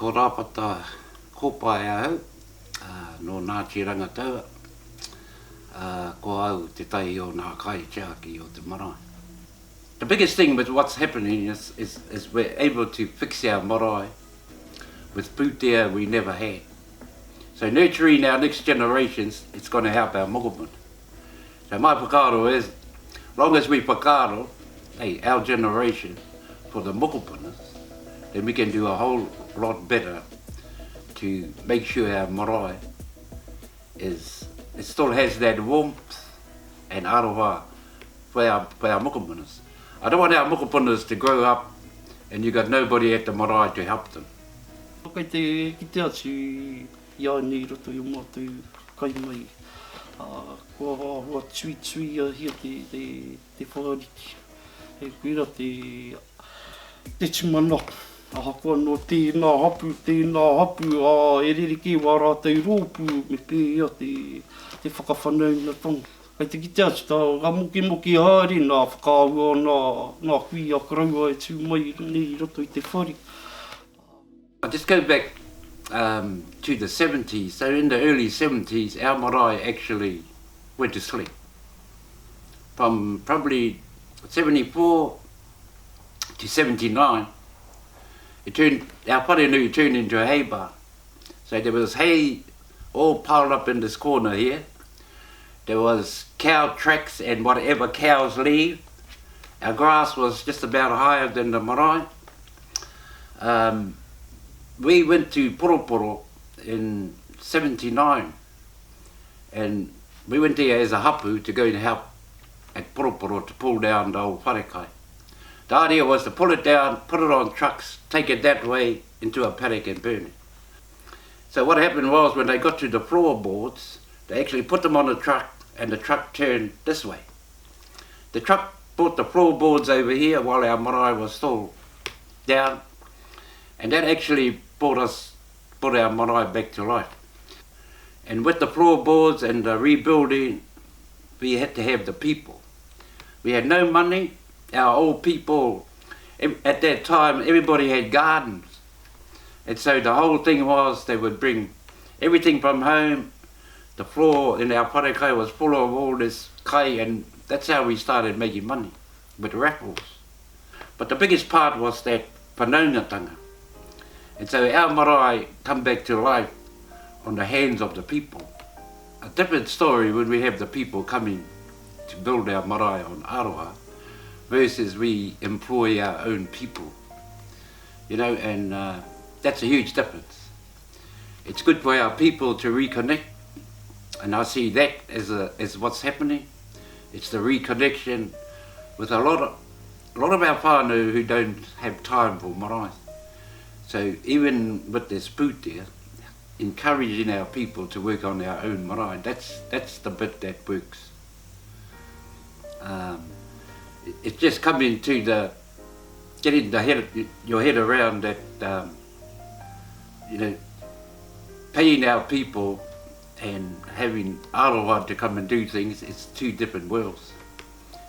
ko rāpata kōpai au, no Ngāti Rangataua, ko au te tai o nā kai tiaki o te marae. The biggest thing with what's happening is we're able to fix our marae with pūtea we never had. So nurturing our next generations, it's going to help our mokopuna. So my whakaaro is, long as we whakaaro, our generation, for the mokopunas, then we can do a whole lot better to make sure our marae it still has that warmth and aroha for our mokopunas. I don't want our mokopunas to grow up and you got nobody at the marae to help them. Kei te atu ia nei roto i o mātou kaimahi. Kua hua tui hia te whakariki. E kuira te tumana. Kua no tēnā hapū, e reriki wā rātou rōpū me pēia te whakawhanaunga tonga. Kei te kite atu tā, ngā moki haere nā whakaua nā hui a karaua e tū mai nei roto I te whari. I'll just go back to the 70s. So in the early 70s, our marae actually went to sleep. From probably 74 to 79, our wharenui turned into a hay barn. So there was hay all piled up in this corner here. There was cow tracks and whatever cows leave. Our grass was just about higher than the marae. We went to Poroporo in 79 and we went there as a hapū to go and help at Poroporo to pull down the old wharekai. The idea was to pull it down, put it on trucks, take it that way into a paddock and burn it. So what happened was when they got to the floorboards, they actually put them on a truck and the truck turned this way. The truck brought the floorboards over here while our marae was still down, and that actually brought our marae back to life. And with the floorboards and the rebuilding, we had to have the people. We had no money. Our old people, at that time, everybody had gardens. And so the whole thing was they would bring everything from home. The floor in our wharekai was full of all this kai, and that's how we started making money, with raffles. But the biggest part was that whanaungatanga. And so our marae come back to life on the hands of the people. A different story when we have the people coming to build our marae on aroha versus we employ our own people. You know, and that's a huge difference. It's good for our people to reconnect, and I see that as what's happening. It's the reconnection with a lot of our whānau who don't have time for marae. So even with this pūtea, encouraging our people to work on our own marae, that's the bit that works. It's just coming to getting your head around that, you know, paying our people and having aroha to come and do things, it's two different worlds.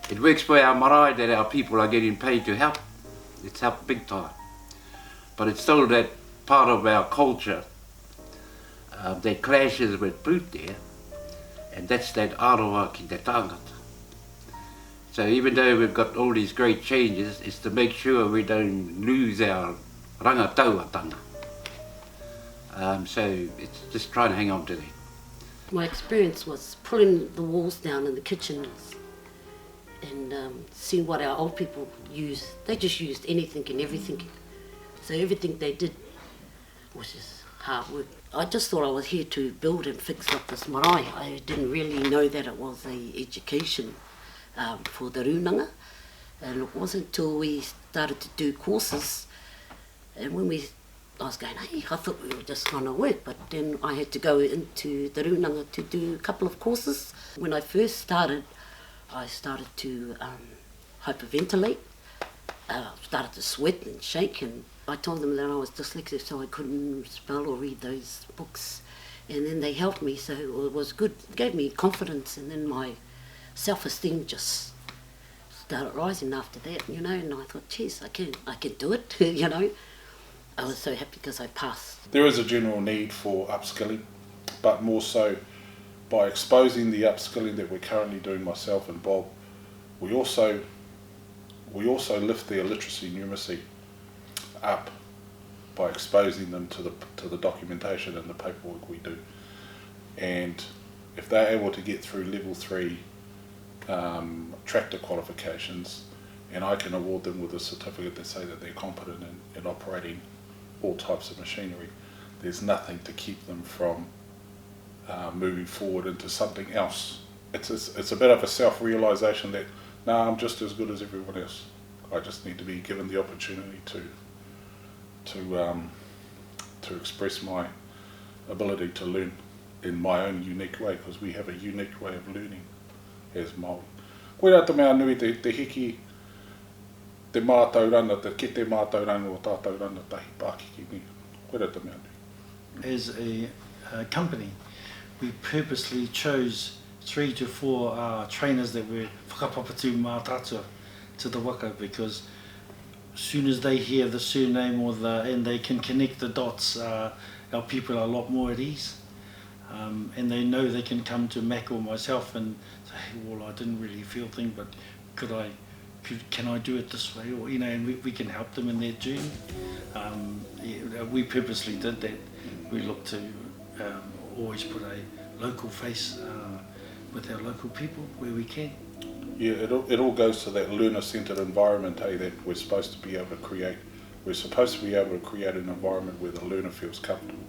It works for our marae that our people are getting paid to help. It's helped big time. But it's still that part of our culture that clashes with pūtea, and that's that aroha ki te tangata. So even though we've got all these great changes, it's to make sure we don't lose our Rangataua. So it's just trying to hang on to that. My experience was pulling the walls down in the kitchens and seeing what our old people used. They just used anything and everything. So everything they did was just hard work. I just thought I was here to build and fix up this marae. I didn't really know that it was an education for the rūnanga. And it wasn't until we started to do courses, and when I was going, hey, I thought we were just going to work, but then I had to go into the rūnanga to do a couple of courses. When I first started, I started to hyperventilate. Started to sweat and shake, and I told them that I was dyslexic, so I couldn't spell or read those books. And then they helped me, so it was good. It gave me confidence, and then my self-esteem just started rising after that, you know. And I thought, geez, I can do it, you know. I was so happy because I passed. There is a general need for upskilling, but more so by exposing the upskilling that we're currently doing, myself and Bob, we also lift their literacy and numeracy up by exposing them to the documentation and the paperwork we do. And if they're able to get through level 3 tractor qualifications, and I can award them with a certificate that say that they're competent in operating all types of machinery, there's nothing to keep them from moving forward into something else. It's a bit of a self-realisation that, no, I'm just as good as everyone else. I just need to be given the opportunity to express my ability to learn in my own unique way, because we have a unique way of learning as Māori. Koe rā te mea nui te hiki, te mātauranga, ki te mātauranga o tātauranga tahi pakeke ni. Koe rā te mea nui. As a company, we purposely chose 3 to 4 trainers that were whakapapatu mā tātua to the waka, because as soon as they hear the surname and they can connect the dots, our people are a lot more at ease. And they know they can come to Mac or myself and say, hey, well, I didn't really feel thing, but can I do it this way? Or, and we can help them in their journey. We purposely did that. We look to always put a local face with our local people where we can. Yeah, it all goes to that learner-centred environment, that we're supposed to be able to create. We're supposed to be able to create an environment where the learner feels comfortable.